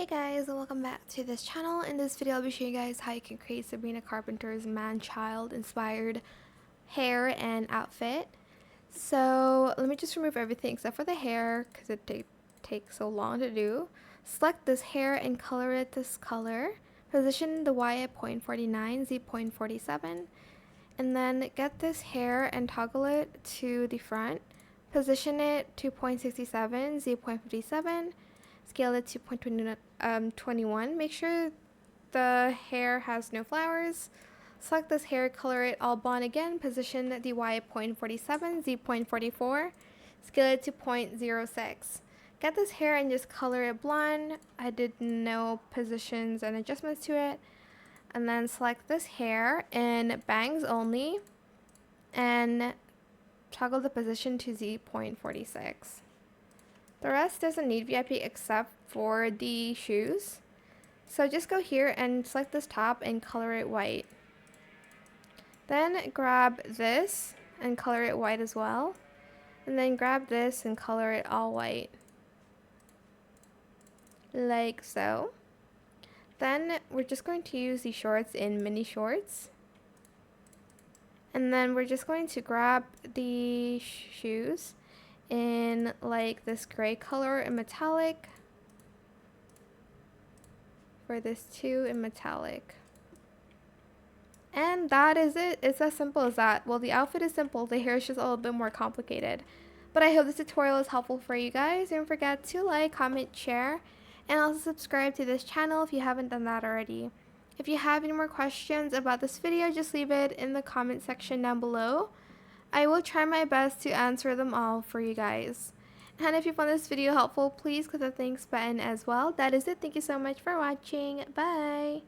Hey guys, and welcome back to this channel. In this video, I'll be showing you guys how you can create Sabrina Carpenter's Manchild inspired hair and outfit. So let me just remove everything except for the hair because it takes so long to do. Select this hair and color it this color. Position the Y at 0.49, Z 0.47, and then get this hair and toggle it to the front. Position it to 0.67, Z 0.57. Scale it to 0.21. Make sure the hair has no flowers. Select this hair, color it all blonde again. Position the Y at 0.47, Z 0.44. Scale it to 0.06. Get this hair and just color it blonde. I did no positions and adjustments to it. And then select this hair in bangs only and toggle the position to Z 0.46. The rest doesn't need VIP except for the shoes. So just go here and select this top and color it white. Then grab this and color it white as well. And then grab this and color it all white. Like so. Then we're just going to use the shorts in mini shorts. And then we're just going to grab the shoes in like this gray color and metallic. For this too in metallic. And that is it. It's as simple as that. Well, the outfit is simple. The hair is just a little bit more complicated. But I hope this tutorial is helpful for you guys. Don't forget to like, comment, share, and also subscribe to this channel if you haven't done that already. If you have any more questions about this video, just leave it in the comment section down below. I will try my best to answer them all for you guys. And if you found this video helpful, please click the thanks button as well. That is it. Thank you so much for watching. Bye!